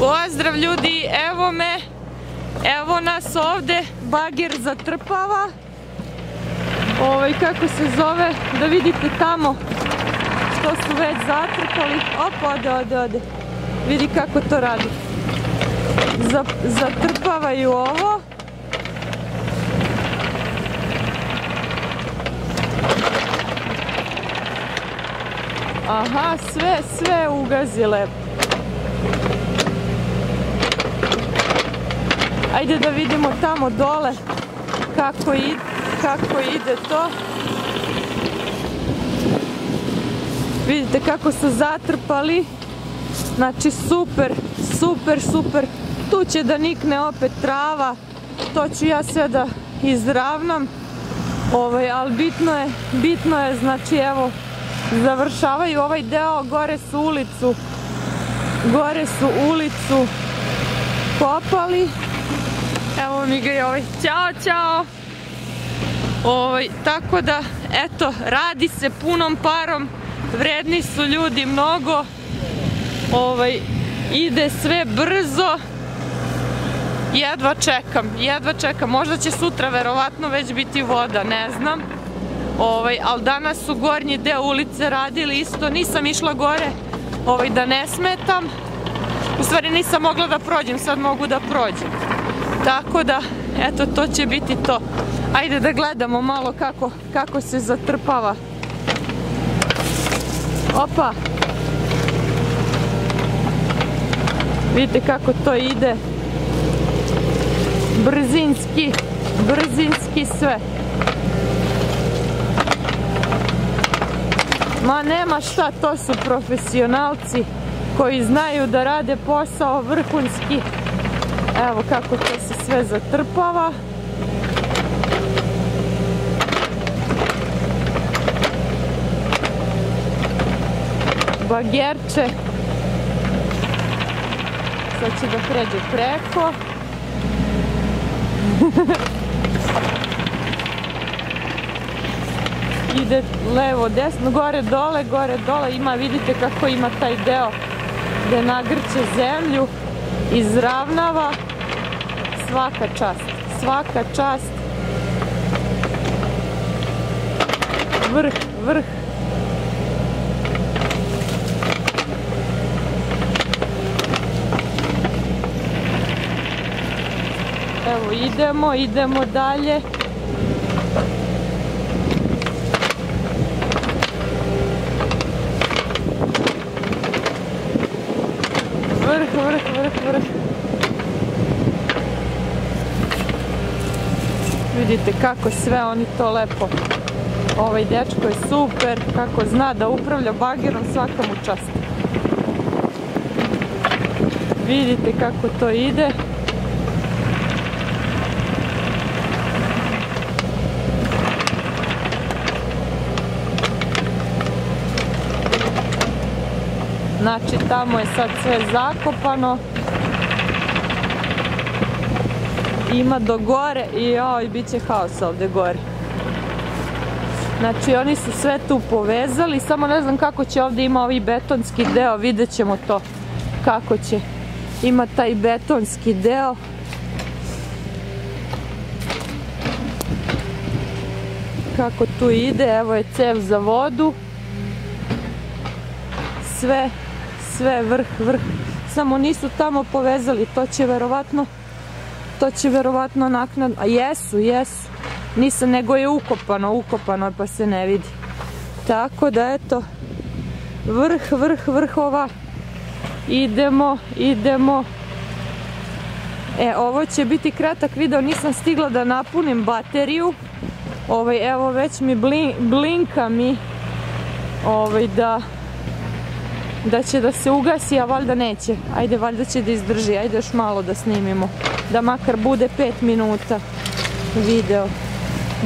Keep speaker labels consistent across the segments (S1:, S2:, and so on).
S1: Pozdrav ljudi, evo me, evo nas ovde, bager zatrpava. Kako se zove, da vidite tamo što su već zatrpali. Opa, ode. Vidi kako to radi. Zatrpavaju ovo. Aha, sve ugazile. Ajde da vidimo tamo dole kako ide to. Vidite kako su zatrpali. Znači super. Tu će da nikne opet trava. To ću ja sve da izravnam. Ali bitno je, znači evo, završavaju ovaj deo, gore su ulicu kopali. Evo mi ga i ovaj, ćao. Tako da, eto, radi se punom parom, vredni su ljudi mnogo, ide sve brzo, jedva čekam, možda će sutra verovatno već biti voda, ne znam, ali danas su gornji deo ulice radili isto, nisam išla gore, da ne smetam, u stvari nisam mogla da prođem, sad mogu da prođem, tako da, eto, to će biti to. Ajde da gledamo malo kako se zatrpava. Opa! Vidite kako to ide. Brzinski sve. Ma nema šta, to su profesionalci koji znaju da rade posao vrhunski. Evo kako to se sve zatrpava. Bagerče. Sad će da pređe preko. Ide levo, desno, gore, dole, ima, vidite kako ima taj deo gde nagrće zemlju, izravnava. Svaka čast. Vrh. Evo, idemo dalje. Vrh. Vidite kako sve oni to lepo. Ovaj dečko je super, kako zna da upravlja bagerom, svaka mu čast. Vidite kako to ide. Znači tamo je sad sve zakopano. Ima do gore i joj, bit će haos ovde gore. Znači oni su sve tu povezali, samo ne znam kako će ovde, ima ovaj betonski deo, vidjet ćemo to kako će. Ima taj betonski deo. Kako tu ide, evo je cev za vodu. Sve vrh, samo nisu tamo povezali, to će verovatno naknadno, a jesu, nisam, nego je ukopano pa se ne vidi. Tako da eto, vrhova, idemo. Ovo će biti kratak video, nisam stigla da napunim bateriju, evo već mi blinka mi, da će da se ugasi, a valjda neće. Ajde, valjda će da izdrži, ajde još malo da snimimo, da makar bude 5 minuta video,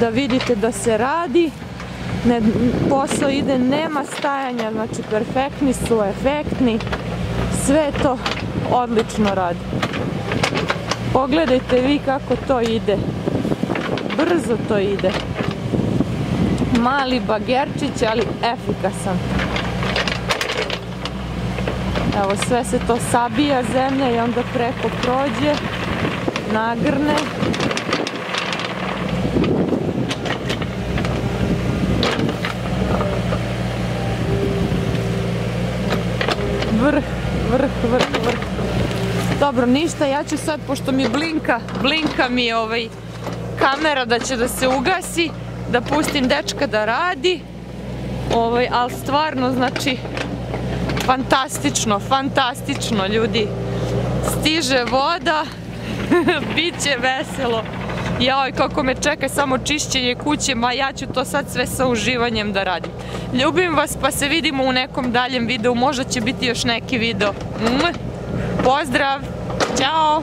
S1: da vidite da se radi, posao ide, nema stajanja, znači perfektni su, efektni, sve to odlično radi. Pogledajte vi kako to ide, brzo to ide, mali bagerčić, ali efikasan. Evo, sve se to sabija zemlja i onda preko prođe, nagrne. Vrh. Dobro, ništa, ja ću sad, pošto mi blinka mi kamera da će da se ugasi, da pustim dečka da radi, ali stvarno, znači, fantastično, ljudi. Stiže voda, bit će veselo. Joj, kako me čeka samo čišćenje kuće, ma ja ću to sad sve sa uživanjem da radim. Ljubim vas, pa se vidimo u nekom daljem videu, možda će biti još neki video. Pozdrav, ćao!